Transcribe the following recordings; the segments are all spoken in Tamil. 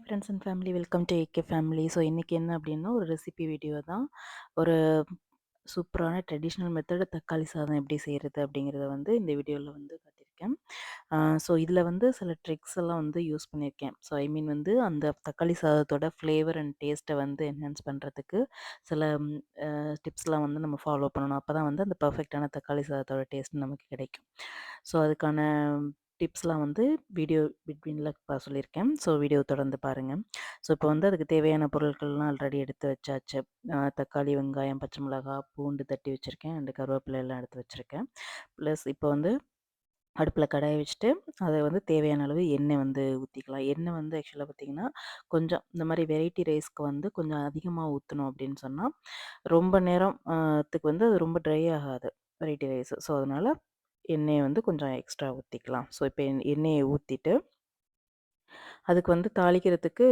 Friends and family welcome to AK family. So இன்றைக்கி என்ன அப்படின்னா ஒரு ரெசிபி வீடியோ தான். ஒரு சூப்பரான ட்ரெடிஷ்னல் மெத்தடு தக்காளி சாதம் எப்படி செய்கிறது அப்படிங்கிறத வந்து இந்த வீடியோவில் வந்து காட்டியிருக்கேன். ஸோ இதில் வந்து சில ட்ரிக்ஸ் எல்லாம் வந்து யூஸ் பண்ணியிருக்கேன். ஸோ ஐ மீன் வந்து அந்த தக்காளி சாதத்தோட ஃப்ளேவர் அண்ட் டேஸ்ட்டை வந்து என்ஹான்ஸ் பண்ணுறதுக்கு சில டிப்ஸ்லாம் வந்து நம்ம ஃபாலோ பண்ணணும். அப்போ தான் வந்து அந்த பர்ஃபெக்டான தக்காளி சாதத்தோட டேஸ்ட் நமக்கு கிடைக்கும். ஸோ அதுக்கான டிப்ஸ்லாம் வந்து வீடியோ பிட்வீனில் சொல்லியிருக்கேன். ஸோ வீடியோ தொடர்ந்து பாருங்கள். ஸோ இப்போ வந்து அதுக்கு தேவையான பொருட்கள்லாம் ஆல்ரெடி எடுத்து வச்சாச்சு. தக்காளி, வெங்காயம், பச்சை மிளகாய், பூண்டு தட்டி வச்சுருக்கேன். அண்டு கருவேப்பிலை எல்லாம் எடுத்து வச்சுருக்கேன். ப்ளஸ் இப்போ வந்து அடுப்பில் கடாயை வச்சுட்டு அதை வந்து தேவையான அளவு எண்ணெய் வந்து ஊற்றிக்கலாம். எண்ணெய் வந்து ஆக்சுவலாக பார்த்திங்கன்னா கொஞ்சம் இந்த மாதிரி வெரைட்டி ரைஸ்க்கு வந்து கொஞ்சம் அதிகமாக ஊற்றணும் அப்படின்னு சொன்னால் ரொம்ப நேரம் த்துக்கு வந்து அது ரொம்ப ட்ரை ஆகாது வெரைட்டி ரைஸ். ஸோ அதனால் எண்ணெயை வந்து கொஞ்சம் எக்ஸ்ட்ரா ஊற்றிக்கலாம். ஸோ இப்போ எண்ணெயை ஊற்றிட்டு அதுக்கு வந்து தாளிக்கிறதுக்கு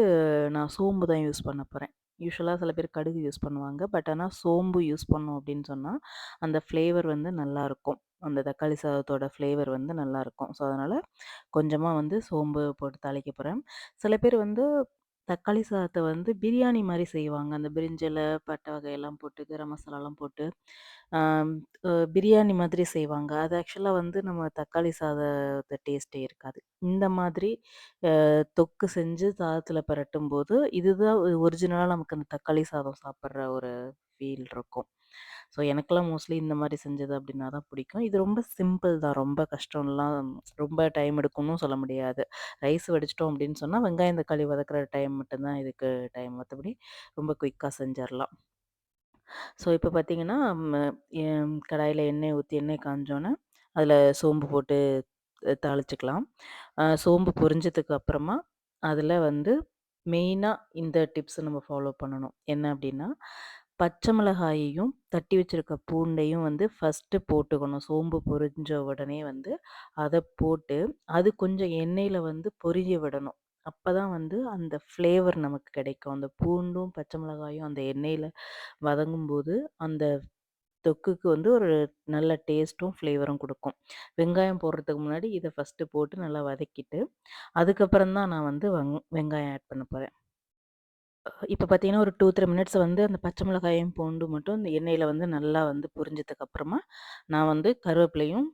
நான் சோம்பு தான் யூஸ் பண்ண போகிறேன். யூசுவலாக சில பேர் கடுகு யூஸ் பண்ணுவாங்க. பட் ஆனால் சோம்பு யூஸ் பண்ணோம் அப்படின்னு சொன்னால் அந்த ஃப்ளேவர் வந்து நல்லாயிருக்கும். அந்த தக்காளி சாதத்தோட ஃப்ளேவர் வந்து நல்லாயிருக்கும். ஸோ அதனால் கொஞ்சமாக வந்து சோம்பு போட்டு தாளிக்க போகிறேன். சில பேர் வந்து தக்காளி சாதத்தை வந்து பிரியாணி மாதிரி செய்வாங்க. அந்த பிரிஞ்சில பட்டை வகையெல்லாம் போட்டு கரம் மசாலாலாம் போட்டு ஆம், பிரியாணி மாதிரி செய்வாங்க. அது ஆக்சுவலாக வந்து நம்ம தக்காளி சாதத்த டேஸ்ட்டே இருக்காது. இந்த மாதிரி தொக்கு செஞ்சு சாதத்துல பெரட்டும்போது, இதுதான் ஒரிஜினலா நமக்கு அந்த தக்காளி சாதம் சாப்பிடுற ஒரு ஃபீல் இருக்கும். ஸோ எனக்கெல்லாம் மோஸ்ட்லி இந்த மாரி செஞ்சது அப்படின்னா தான் பிடிக்கும். இது ரொம்ப சிம்பிள் தான். ரொம்ப கஷ்டம்லாம் ரொம்ப டைம் எடுக்கும்னும் சொல்ல முடியாது. ரைஸ் வடிச்சிட்டோம் அப்படின்னு சொன்னா, வெங்காயம், தக்காளி வதக்குற டைம் மட்டும் தான் இதுக்கு டைம். மத்தபடி ரொம்ப குயிக்கா செஞ்சிரலாம். ஸோ இப்போ பார்த்தீங்கன்னா, கடாயில எண்ணெய் ஊத்தி எண்ணெய் காஞ்சோனே, அதில சோம்பு போட்டு தாளிச்சுக்கலாம். சோம்பு பொரிஞ்சதுக்கு அப்புறமா, அதில வந்து மெயினா இந்த டிப்ஸ் நம்ம ஃபாலோ பண்ணணும். என்ன அப்டின்னா, பச்சை மிளகாயையும், தட்டி வச்சிருக்க பூண்டையும் வந்து ஃபர்ஸ்ட்டு போட்டுக்கணும். சோம்பு பொரிஞ்ச உடனே வந்து அத போட்டு, அது கொஞ்சம் எண்ணெயில வந்து பொரிய விடணும். அப்பதான் வந்து அந்த ஃப்ளேவர் நமக்கு கிடைக்கும். அந்த பூண்டும், பச்சை மிளகாயும் அந்த எண்ணெயில வதங்கும்போது, அந்த தொக்குக்கு வந்து ஒரு நல்ல டேஸ்ட்டும், ஃப்ளேவரும் குடுக்கும். வெங்காயம் போடுறதுக்கு முன்னாடி இத ஃபர்ஸ்ட்டு போட்டு நல்லா வதக்கிட்டு, அதுக்கப்புறம் தான் நான் வந்து வெங்காயம் ஆட் பண்ண போறேன். இப்ப பார்த்தீங்கன்னா, ஒரு 2, 3 மினிட்ஸ் வந்து அந்த பச்சை மிளகாயும், பூண்டும் மட்டும் இந்த எண்ணெயில வந்து நல்லா வந்து பொரிஞ்சதுக்கு அப்புறமா, நான் வந்து கருவேப்பிலையும்,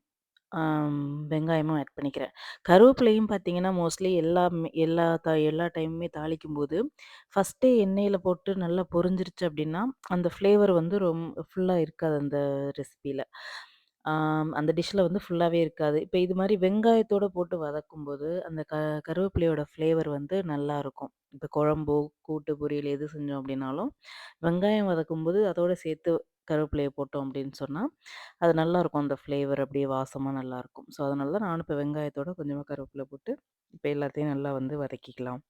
வெங்காயமும் ஆட் பண்ணிக்கிறேன். கருவேப்பிலையும் பார்த்தீங்கன்னா, மோஸ்ட்லி எல்லா டைமுமே தாளிக்கும்போது, ஃபர்ஸ்ட்டே எண்ணெயில போட்டு நல்லா பொரிஞ்சிருச்சு அப்படின்னா, அந்த ஃப்ளேவர் வந்து ஃபுல்லா இருக்காது அந்த ரெசிபில. அந்த டிஷ்ல வந்து ஃபுல்லாவே இருக்காது. இப்ப இது மாரி வெங்காயத்தோட போட்டு வதக்கும்போது, அந்த கருவேப்பிலையோட ஃப்ளேவர் வந்து நல்லாருக்கும். இப்ப குழம்போ, கூட்டு, பொரியல் எது செஞ்சோம் அப்படின்னாலும், வெங்காயம் வதக்கும்போது அதோட சேர்த்து கருவேப்பிலைய போட்டோம் அப்படின்னு சொன்னா, அது நல்லாருக்கும். அந்த ஃப்ளேவர் அப்படியே வாசமா நல்லாருக்கும். ஸோ, அதனால தான் நானும் இப்ப வெங்காயத்தோட கொஞ்சமா கருவேப்பில போட்டு, இப்ப எல்லாத்தையும் நல்லா வந்து வதக்கிக்கலாம்.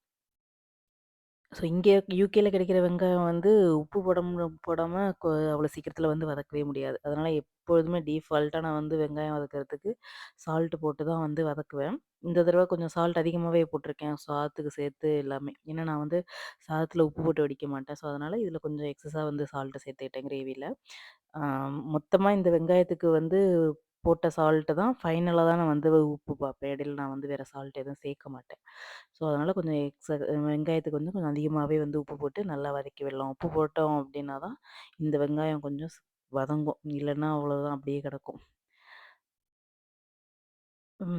ஸோ இங்கே யூகேல கிடைக்கிற வெங்காயம் வந்து உப்பு போடாம அவ்வளோ சீக்கிரத்தில வந்து வதக்கவே முடியாது. அதனால எப்பொழுதுமே டீஃபால்ட்டா நான் வந்து வெங்காயம் வதக்குறதுக்கு சால்ட் போட்டு தான் வந்து வதக்குவேன். இந்த தடவ கொஞ்சம் சால்ட் அதிகமாவே போட்டிருக்கேன். சாதத்துக்கு சேர்த்து எல்லாமே. ஏன்னா நான் வந்து சாதத்தில உப்பு போட்டு வடிக்க மாட்டேன். ஸோ அதனால இதில கொஞ்சம் எக்ஸஸா வந்து சால்ட் சேர்த்துக்கிட்டேன் கிரேவில. ஆ மொத்தமா இந்த வெங்காயத்துக்கு வந்து போட்ட சால்ட் தான் ஃபைனலா தான் நான் வந்து உப்பு பார்ப்பேன். இடையில நான் வந்து வேற சால்ட் எதுவும் சேர்க்க மாட்டேன். ஸோ, அதனால கொஞ்சம் வெங்காயத்துக்கு வந்து கொஞ்சம் அதிகமாவே வந்து உப்பு போட்டு நல்லா வதக்கி விடலாம். உப்பு போட்டோம் அப்டின்னா தான் இந்த வெங்காயம் கொஞ்சம் வதங்கும். இல்லன்னா அவ்வளோதான் அப்படியே கிடக்கும்.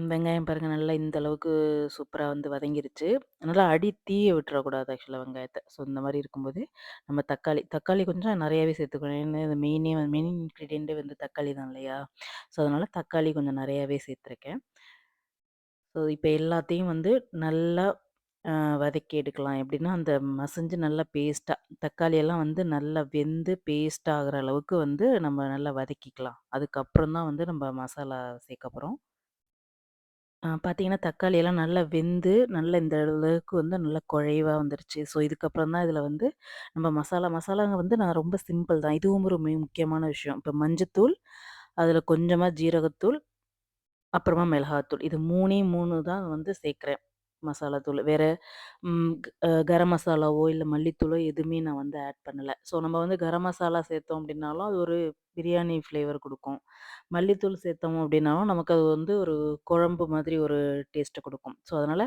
வெங்காயம் பாருங்க நல்லா இந்த அளவுக்கு சூப்பரா வந்து வதங்கிருச்சு. நல்லா தீய விட்டுறக்கூடாது ஆக்சுவலா வெங்காயத்த. ஸோ இந்த மாரி இருக்கும்போது, நம்ம தக்காளி கொஞ்சம் நெறையாவே சேர்த்துக்கணும். ஏன்னா இது மெயின் இன்கிரீடியன்ட்டே வந்து தக்காளி தான் இல்லையா? ஸோ அதனால தக்காளி கொஞ்சம் நெறையாவே சேர்த்துருக்கேன். ஸோ இப்ப எல்லாத்தையும் வந்து நல்லா அ வதக்கி எடுக்கலாம். எப்படின்னா, அந்த மசிஞ்சு நல்லா பேஸ்ட்டா தக்காளி எல்லாம் வந்து நல்லா வெந்து பேஸ்ட் ஆகுற அளவுக்கு வந்து நம்ம நல்லா வதக்கிக்கலாம். அதுக்கப்புறம் தான் வந்து நம்ம மசாலா சேர்க்க போறோம். பார்த்தீங்கன்னா, தக்காளி எல்லாம் நல்லா வெந்து, நல்லா இந்த அளவுக்கு வந்து நல்லா குழைவா வந்துருச்சு. ஸோ, இதுக்கப்புறம் தான் இதில வந்து நம்ம மசாலாங்க வந்து நான் ரொம்ப சிம்பிள் தான். இதுவும் ஒரு முக்கியமான விஷயம். இப்ப மஞ்சத்தூள், அதில கொஞ்சமா ஜீரகத்தூள், அப்புறமா மிளகாத்தூள். இது 3 தான் வந்து சேர்க்கிறேன். மசாலா தூள். வேற கரம் மசாலாவோ, இல்ல மல்லித்தூளோ எதுவுமே நான் வந்து ஆட் பண்ணல. ஸோ நம்ம வந்து கரம் மசாலா சேர்த்தோம் அப்படின்னாலும், அது ஒரு பிரியாணி ஃப்ளேவர் குடுக்கும். மல்லித்தூள் சேர்த்தோம் அப்படின்னாலும், நமக்கு அது வந்து ஒரு குழம்பு மாதிரி ஒரு டேஸ்ட்ட குடுக்கும். ஸோ அதனால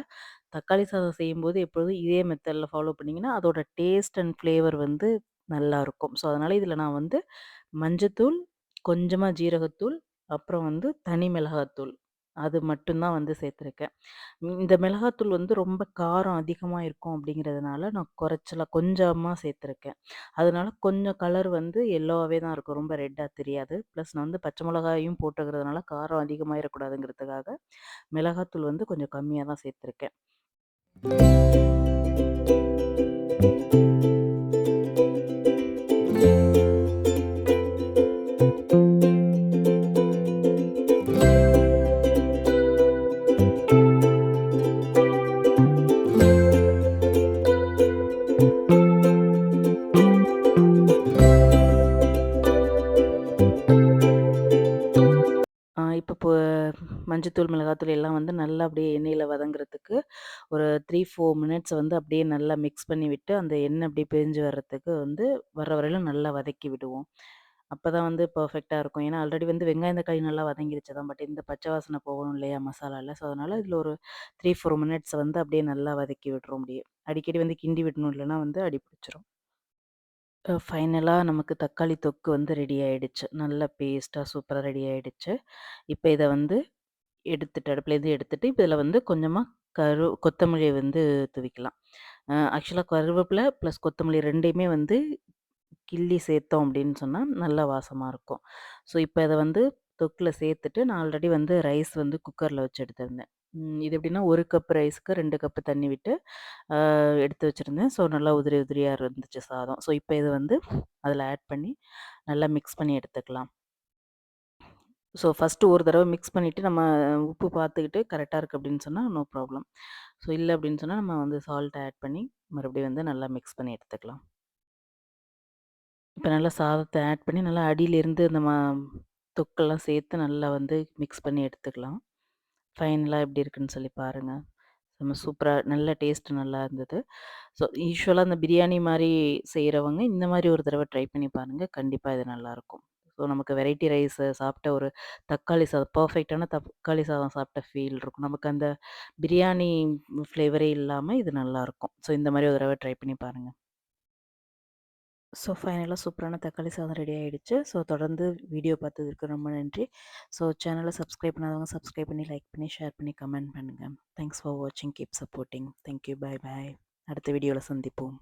தக்காளி சாதம் செய்யும்போது எப்பொழுதும் இதே மெத்தட்ல ஃபாலோ பண்ணீங்கன்னா, அதோட டேஸ்ட் அண்ட் ஃப்ளேவர் வந்து நல்லாருக்கும். ஸோ அதனால இதில நான் வந்து மஞ்சத்தூள், கொஞ்சமா ஜீரகத்தூள், அப்புறம் வந்து தனி மிளகாத்தூள். அது மட்டும் தான் வந்து சேர்த்துருக்கேன். இந்த மிளகாத்தூள் வந்து ரொம்ப காரம் அதிகமா இருக்கும் அப்படிங்கிறதுனால, நான் குறைச்சலா கொஞ்சமா சேர்த்துருக்கேன். அதனால கொஞ்சம் கலர் வந்து எல்லோவாவே தான் இருக்கும். ரொம்ப ரெட்டா தெரியாது. ப்ளஸ் நான் வந்து பச்சை மிளகாயும் போட்டுக்கிறதுனால காரம் அதிகமாயிறக்கூடாதுங்கிறதுக்காக, மிளகாத்தூள் வந்து கொஞ்சம் கம்மியா தான் சேர்த்துருக்கேன். இப்போ மஞ்சத்தூள், மிளகாத்தூள் எல்லாம் வந்து நல்லா அப்படியே எண்ணெயில வதங்குறதுக்கு ஒரு 3, 4 மினிட்ஸ் வந்து அப்படியே நல்லா மிக்ஸ் பண்ணி விட்டு, அந்த எண்ணெய் அப்படியே பிரிஞ்சு வர்றதுக்கு வந்து வர்ற வரையிலும் நல்லா வதக்கி விடுவோம். அப்பதான் வந்து பெர்ஃபெக்ட்டா இருக்கும். ஏன்னா ஆல்ரெடி வந்து வெங்காயம், தக்காளி நல்லா வதங்கிருச்சு தான். பட் இந்த பச்சை வாசனை போகணும் இல்லையா மசாலால. ஸோ அதனால இதில ஒரு 3, 4 மினிட்ஸ் வந்து அப்படியே நல்லா வதக்கி விட்டுரும் அப்படியே. அடிக்கடி வந்து கிண்டி விடணும் இல்லைன்னா வந்து அடி பிடிச்சிரும். ஃபைனலா நமக்கு தக்காளி தொக்கு வந்து ரெடி ஆயிடுச்சு. நல்ல பேஸ்ட்டா சூப்பரா ரெடி ஆயிடுச்சு. இப்ப இத வந்து எடுத்துட்டு அடுப்புலேருந்து எடுத்துட்டு, இப்ப இதில வந்து கொஞ்சமா கொத்தமல்லிய வந்து தூவிக்கலாம். ஆக்சுவலா கருவேப்பில ப்ளஸ் கொத்தமல்லி 2யுமே வந்து கிள்ளி சேர்த்தோம் அப்படின்னு சொன்னா, நல்ல வாசமா இருக்கும். ஸோ, இப்ப இத வந்து தொக்குல சேர்த்துட்டு, நான் ஆல்ரெடி வந்து ரைஸ் வந்து குக்கர்ல வச்சு எடுத்திருந்தேன். இது எப்படின்னா 1 கப் ரைஸ்க்கு 2 கப் தண்ணி விட்டு, அ எடுத்து வச்சிருந்தேன். ஸோ, நல்லா உதிரி உதிரியா இருந்துச்சு சாதம். ஸோ, இப்ப இத வந்து அதில ஆட் பண்ணி நல்லா மிக்ஸ் பண்ணி எடுத்துக்கலாம். ஸோ, ஃபர்ஸ்ட்டு ஒரு தடவ மிக்ஸ் பண்ணிட்டு நம்ம உப்பு பார்த்துக்கிட்டு கரெக்ட்டா இருக்கு அப்படின்னு சொன்னா, நோ ப்ராப்ளம். ஸோ, இல்ல அப்படின்னு சொன்னா, நம்ம வந்து சால்ட் ஆட் பண்ணி மறுபடியும் வந்து நல்லா மிக்ஸ் பண்ணி எடுத்துக்கலாம். இப்ப நல்லா சாதத்த ஆட் பண்ணி நல்லா அடியிலேருந்து நம்ம தொக்கெல்லாம் சேர்த்து நல்லா வந்து மிக்ஸ் பண்ணி எடுத்துக்கலாம். ஃபைனலா எப்படி இருக்குன்னு சொல்லி பாருங்க. செம்ம சூப்பரா நல்ல டேஸ்ட் நல்லா இருந்தது. ஸோ யூசுவலா அந்த பிரியாணி மாரி செய்றவங்க இந்த மாரி ஒரு தடவ ட்ரை பண்ணி பாருங்க. கண்டிப்பா இது நல்லாருக்கும். ஸோ நமக்கு வெரைட்டி ரைஸ் சாப்பிட்ட ஒரு தக்காளி சாதம் பெர்ஃபெக்ட்டான தக்காளி சாதம் சாப்பிட்ட ஃபீல் இருக்கும். நமக்கு அந்த பிரியாணி ஃப்ளேவரே இல்லாம இது நல்லாருக்கும். ஸோ இந்த மாரி ஒரு தடவ ட்ரை பண்ணி பாருங்க. ஸோ ஃபைனலா சூப்பரான தக்காளி சாதம் ரெடி ஆயிடுச்சு. ஸோ தொடர்ந்து வீடியோ பார்த்ததற்கு ரொம்ப நன்றி. ஸோ சேனல சப்ஸ்கிரைப் பண்ணாதவங்க சப்ஸ்கிரைப் பண்ணி, லைக் பண்ணி, ஷேர் பண்ணி, கமெண்ட் பண்ணுங்க. தேங்க்ஸ் ஃபார் வாட்சிங். Keep supporting. Thank you. Bye bye. அடுத்த வீடியோல சந்திப்போம்.